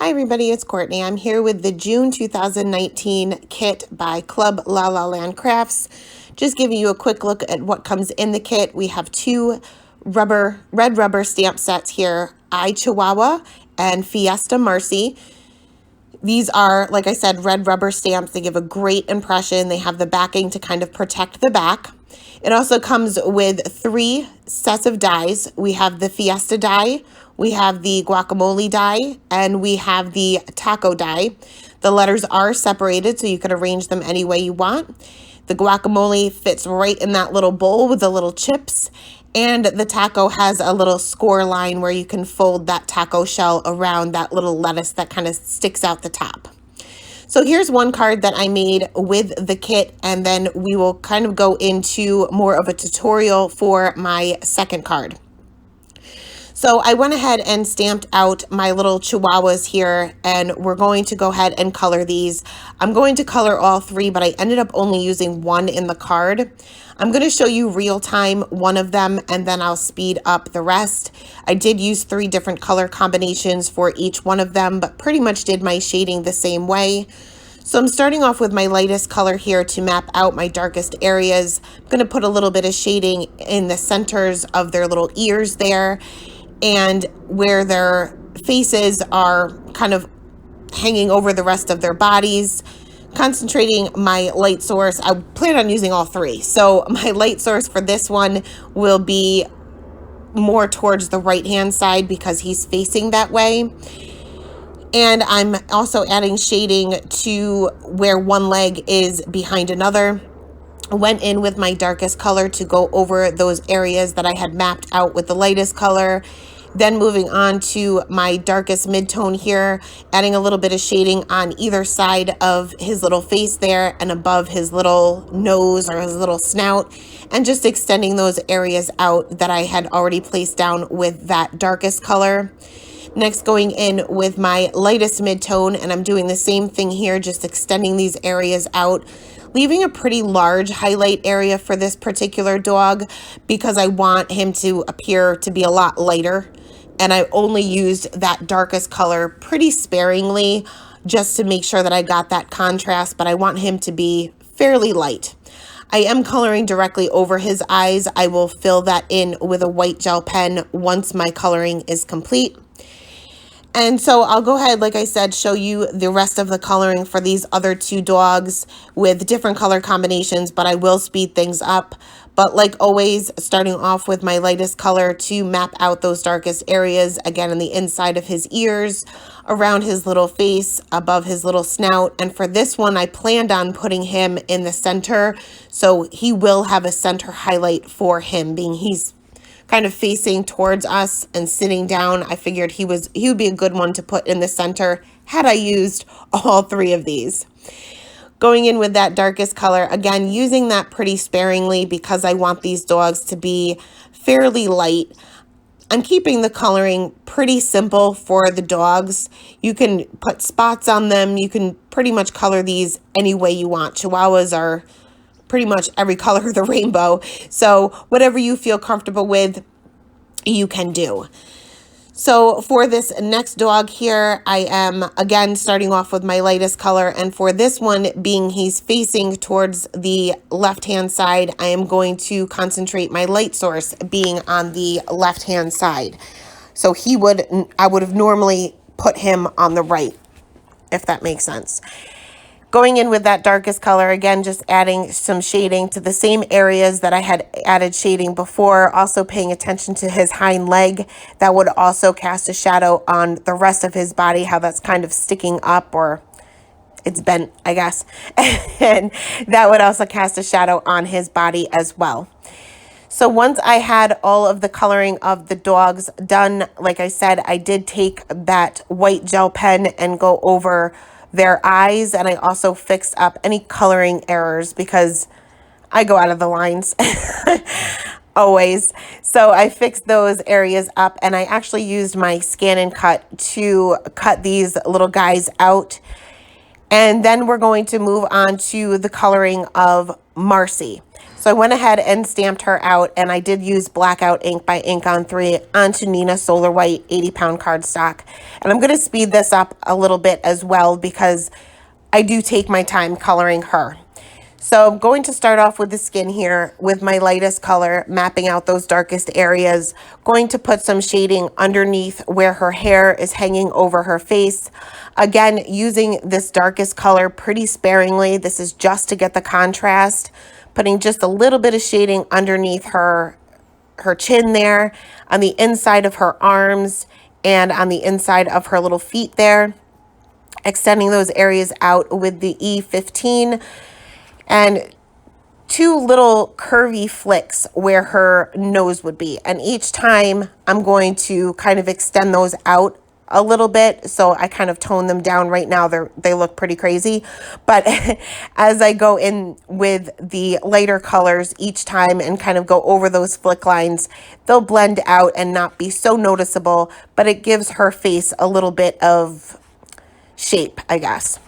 Hi everybody, it's Courtney. I'm here with the June 2019 kit by Club La La Land Crafts. Just giving you a quick look at what comes in the kit. We have two red rubber stamp sets here, I Chihuahua and Fiesta Marcy. These are, like I said, red rubber stamps. They give a great impression. They have the backing to kind of protect the back. It also comes with 3 sets of dies. We have the Fiesta die, we have the guacamole die, and we have the taco die. The letters are separated, so you can arrange them any way you want. The guacamole fits right in that little bowl with the little chips, and the taco has a little score line where you can fold that taco shell around that little lettuce that kind of sticks out the top. So here's one card that I made with the kit, and then we will kind of go into more of a tutorial for my second card. So I went ahead and stamped out my little chihuahuas here, and we're going to go ahead and color these. I'm going to color all 3, but I ended up only using 1 in the card. I'm going to show you real time one of them, and then I'll speed up the rest. I did use 3 different color combinations for each one of them, but pretty much did my shading the same way. So I'm starting off with my lightest color here to map out my darkest areas. I'm going to put a little bit of shading in the centers of their little ears there, and where their faces are kind of hanging over the rest of their bodies. Concentrating my light source, I plan on using all 3. So my light source for this one will be more towards the right hand side because he's facing that way. And I'm also adding shading to where one leg is behind another. I went in with my darkest color to go over those areas that I had mapped out with the lightest color. Then moving on to my darkest mid-tone here, adding a little bit of shading on either side of his little face there and above his little nose or his little snout, and just extending those areas out that I had already placed down with that darkest color. Next, going in with my lightest mid-tone, and I'm doing the same thing here, just extending these areas out, leaving a pretty large highlight area for this particular dog because I want him to appear to be a lot lighter. And I only used that darkest color pretty sparingly just to make sure that I got that contrast, but I want him to be fairly light. I am coloring directly over his eyes. I will fill that in with a white gel pen once my coloring is complete. And so I'll go ahead, like I said, show you the rest of the coloring for these other 2 dogs with different color combinations, but I will speed things up. But like always, starting off with my lightest color to map out those darkest areas, again, on the inside of his ears, around his little face, above his little snout. And for this one, I planned on putting him in the center, so he will have a center highlight for him, being he's kind of facing towards us and sitting down. I figured he would be a good one to put in the center had I used all 3 of these. Going in with that darkest color, again, using that pretty sparingly because I want these dogs to be fairly light. I'm keeping the coloring pretty simple for the dogs. You can put spots on them. You can pretty much color these any way you want. Chihuahuas are pretty much every color of the rainbow. So whatever you feel comfortable with, you can do. So for this next dog here, I am again starting off with my lightest color. And for this one, being he's facing towards the left-hand side, I am going to concentrate my light source being on the left-hand side. So I would have normally put him on the right, if that makes sense. Going in with that darkest color, again, just adding some shading to the same areas that I had added shading before, also paying attention to his hind leg. That would also cast a shadow on the rest of his body, how that's kind of sticking up, or it's bent, I guess. And that would also cast a shadow on his body as well. So once I had all of the coloring of the dogs done, like I said, I did take that white gel pen and go over their eyes, and I also fixed up any coloring errors because I go out of the lines always. So I fixed those areas up, and I actually used my scan and cut to cut these little guys out. And then we're going to move on to the coloring of Marcy. So I went ahead and stamped her out, and I did use Blackout ink by Ink on 3 onto Nina Solar White 80-pound cardstock. And I'm going to speed this up a little bit as well because I do take my time coloring her. So I'm going to start off with the skin here with my lightest color, mapping out those darkest areas. Going to put some shading underneath where her hair is hanging over her face. Again, using this darkest color pretty sparingly. This is just to get the contrast. Putting just a little bit of shading underneath her chin there, on the inside of her arms, and on the inside of her little feet there. Extending those areas out with the E15. And 2 little curvy flicks where her nose would be. And each time I'm going to kind of extend those out a little bit. So I kind of tone them down. Right now they look pretty crazy. But as I go in with the lighter colors each time and kind of go over those flick lines, they'll blend out and not be so noticeable. But it gives her face a little bit of shape, I guess.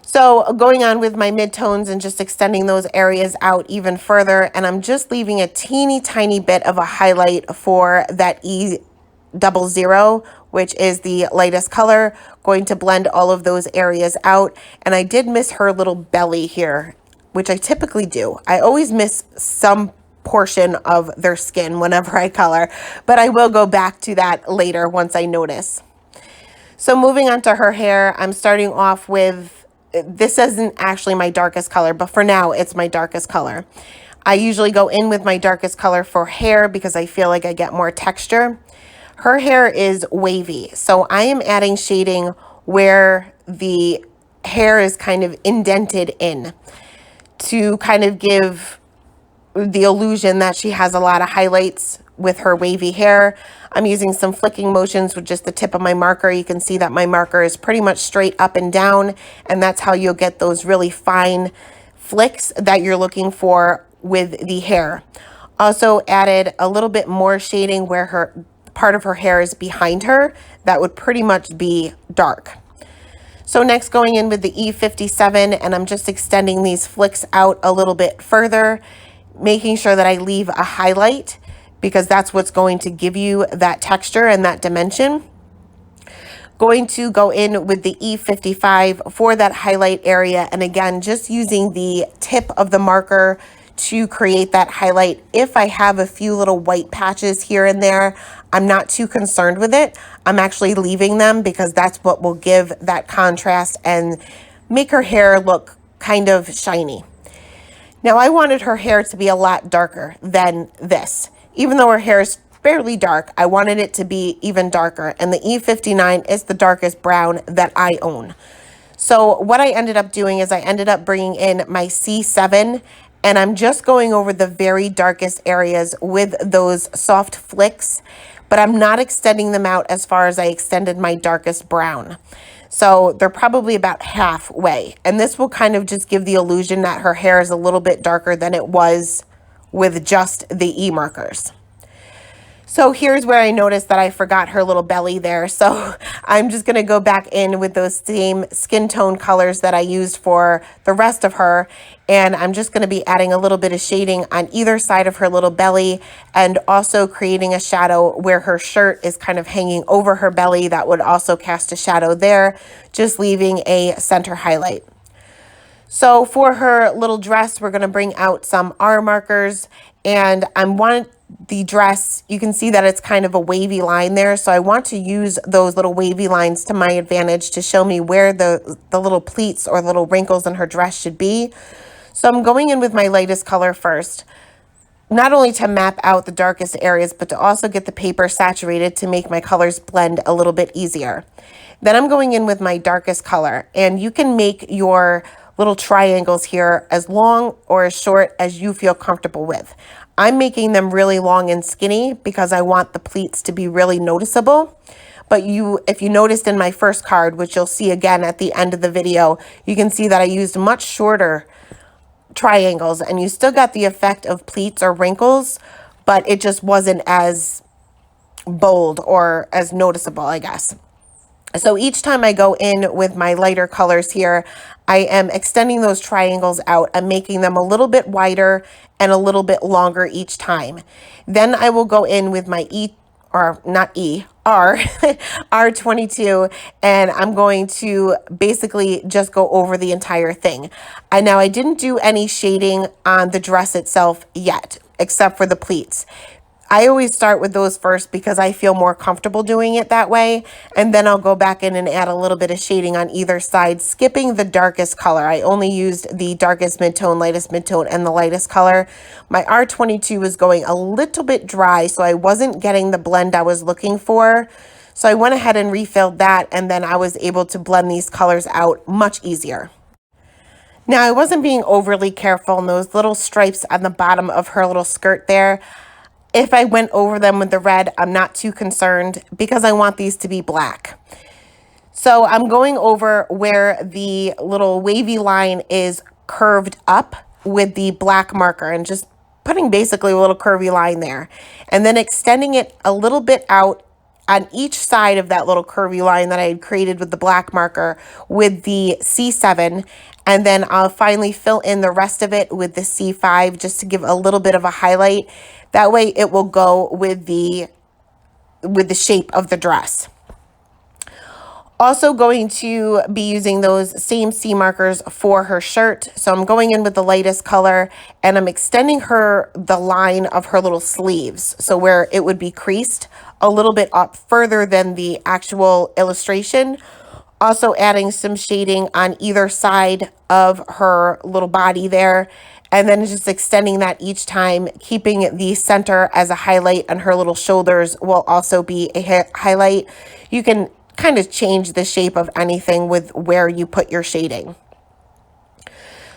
So going on with my midtones and just extending those areas out even further. And I'm just leaving a teeny tiny bit of a highlight for that E00, which is the lightest color. Going to blend all of those areas out. And I did miss her little belly here, which I typically do. I always miss some portion of their skin whenever I color, but I will go back to that later once I notice. So moving on to her hair, I'm starting off with, this isn't actually my darkest color, but for now it's my darkest color. I usually go in with my darkest color for hair because I feel like I get more texture. Her hair is wavy, so I am adding shading where the hair is kind of indented in to kind of give the illusion that she has a lot of highlights with her wavy hair. I'm using some flicking motions with just the tip of my marker. You can see that my marker is pretty much straight up and down, and that's how you'll get those really fine flicks that you're looking for with the hair. Also added a little bit more shading where her part of her hair is behind her. That would pretty much be dark. So next going in with the E57, and I'm just extending these flicks out a little bit further, making sure that I leave a highlight because that's what's going to give you that texture and that dimension. Going to go in with the E55 for that highlight area. And again, just using the tip of the marker to create that highlight. If I have a few little white patches here and there, I'm not too concerned with it. I'm actually leaving them because that's what will give that contrast and make her hair look kind of shiny. Now I wanted her hair to be a lot darker than this. Even though her hair is fairly dark, I wanted it to be even darker. And the E59 is the darkest brown that I own. So what I ended up doing is I ended up bringing in my C7, and I'm just going over the very darkest areas with those soft flicks, but I'm not extending them out as far as I extended my darkest brown. So they're probably about halfway. And this will kind of just give the illusion that her hair is a little bit darker than it was with just the E markers. So here's where I noticed that I forgot her little belly there. So I'm just going to go back in with those same skin tone colors that I used for the rest of her. And I'm just going to be adding a little bit of shading on either side of her little belly and also creating a shadow where her shirt is kind of hanging over her belly. That would also cast a shadow there, just leaving a center highlight. So for her little dress, we're going to bring out some R markers, and I want the dress, you can see that it's kind of a wavy line there. So I want to use those little wavy lines to my advantage to show me where the little pleats or little wrinkles in her dress should be. So I'm going in with my lightest color first, not only to map out the darkest areas, but to also get the paper saturated to make my colors blend a little bit easier. Then I'm going in with my darkest color, and you can make your little triangles here as long or as short as you feel comfortable with. I'm making them really long and skinny because I want the pleats to be really noticeable. But if you noticed in my first card, which you'll see again at the end of the video, you can see that I used much shorter triangles, and you still got the effect of pleats or wrinkles, but it just wasn't as bold or as noticeable, I guess. So each time I go in with my lighter colors here, I am extending those triangles out and making them a little bit wider and a little bit longer each time. Then I will go in with my or not R, R22, and I'm going to basically just go over the entire thing. And now I didn't do any shading on the dress itself yet, except for the pleats. I always start with those first because I feel more comfortable doing it that way. And then I'll go back in and add a little bit of shading on either side, skipping the darkest color. I only used the darkest midtone, lightest midtone, and the lightest color. My R22 was going a little bit dry, so I wasn't getting the blend I was looking for. So I went ahead and refilled that, and then I was able to blend these colors out much easier. Now, I wasn't being overly careful in those little stripes on the bottom of her little skirt there. If I went over them with the red, I'm not too concerned because I want these to be black. So I'm going over where the little wavy line is curved up with the black marker and just putting basically a little curvy line there. And then extending it a little bit out on each side of that little curvy line that I had created with the black marker with the C7. And then I'll finally fill in the rest of it with the C5 just to give a little bit of a highlight. That way it will go with the shape of the dress. Also going to be using those same C markers for her shirt. So I'm going in with the lightest color and I'm extending the line of her little sleeves. So where it would be creased a little bit up further than the actual illustration. Also adding some shading on either side of her little body there. And then just extending that each time, keeping the center as a highlight, and her little shoulders will also be a highlight. You can kind of change the shape of anything with where you put your shading.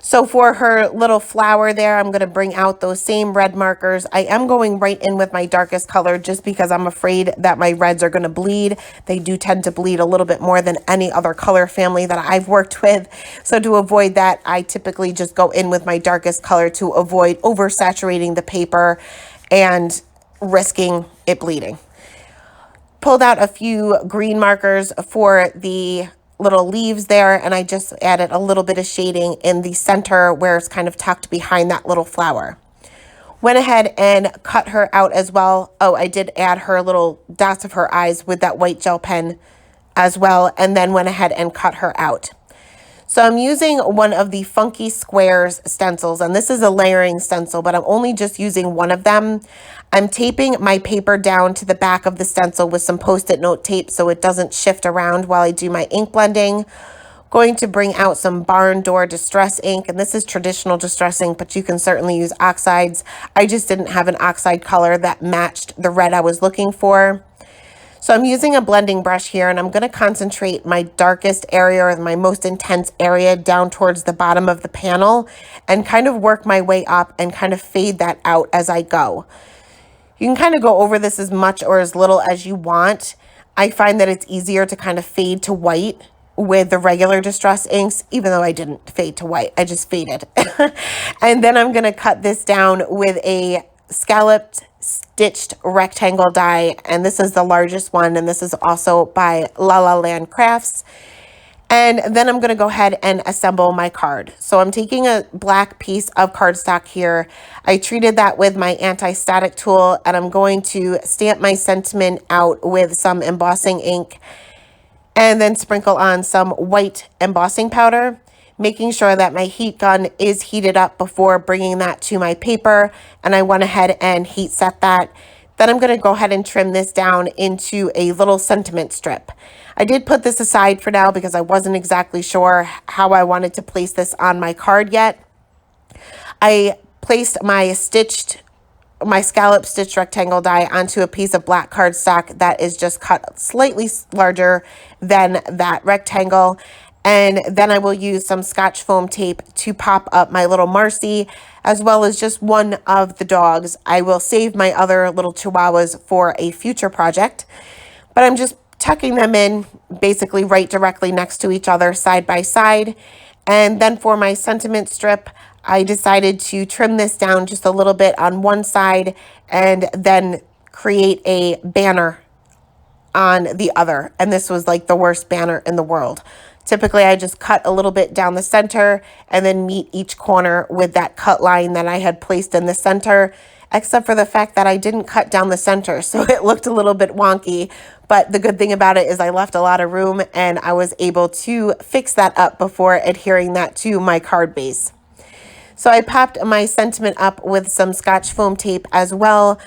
So for her little flower there, I'm going to bring out those same red markers. I am going right in with my darkest color just because I'm afraid that my reds are going to bleed. They do tend to bleed a little bit more than any other color family that I've worked with. So to avoid that, I typically just go in with my darkest color to avoid oversaturating the paper and risking it bleeding. Pulled out a few green markers for the little leaves there, and I just added a little bit of shading in the center where it's kind of tucked behind that little flower. Went ahead and cut her out as well. Oh, I did add her little dots of her eyes with that white gel pen as well, and then went ahead and cut her out. So I'm using one of the Funky Squares stencils, and this is a layering stencil, but I'm only just using one of them. I'm taping my paper down to the back of the stencil with some Post-it note tape so it doesn't shift around while I do my ink blending. Going to bring out some Barn Door Distress ink, and this is traditional distress ink, but you can certainly use oxides. I just didn't have an oxide color that matched the red I was looking for. So I'm using a blending brush here, and I'm going to concentrate my darkest area or my most intense area down towards the bottom of the panel and kind of work my way up and kind of fade that out as I go. You can kind of go over this as much or as little as you want. I find that it's easier to kind of fade to white with the regular distress inks, even though I didn't fade to white, I just faded. And then I'm going to cut this down with a scalloped stitched rectangle die, and this is the largest one, and this is also by La La Land Crafts. And then I'm going to go ahead and assemble my card. So I'm taking a black piece of cardstock here. I treated that with my anti-static tool, and I'm going to stamp my sentiment out with some embossing ink and then sprinkle on some white embossing powder, making sure that my heat gun is heated up before bringing that to my paper. And I went ahead and heat set that. Then I'm going to go ahead and trim this down into a little sentiment strip. I did put this aside for now because I wasn't exactly sure how I wanted to place this on my card yet. I placed my scallop stitched rectangle die onto a piece of black cardstock that is just cut slightly larger than that rectangle. And then I will use some Scotch foam tape to pop up my little Marcy, as well as just one of the dogs. I will save my other little Chihuahuas for a future project, but I'm just tucking them in basically right directly next to each other, side by side. And then for my sentiment strip, I decided to trim this down just a little bit on one side and then create a banner on the other. And this was like the worst banner in the world. Typically, I just cut a little bit down the center and then meet each corner with that cut line that I had placed in the center, except for the fact that I didn't cut down the center, so it looked a little bit wonky. But the good thing about it is I left a lot of room and I was able to fix that up before adhering that to my card base. So I popped my sentiment up with some Scotch foam tape as well,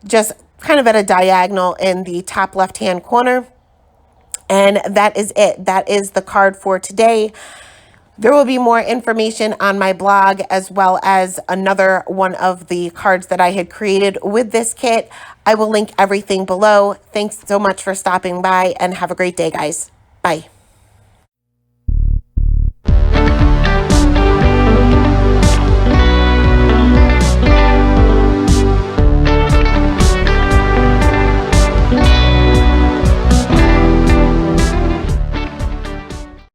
just kind of at a diagonal in the top left-hand corner. And that is it. That is the card for today. There will be more information on my blog, as well as another one of the cards that I had created with this kit. I will link everything below. Thanks so much for stopping by and have a great day, guys. Bye.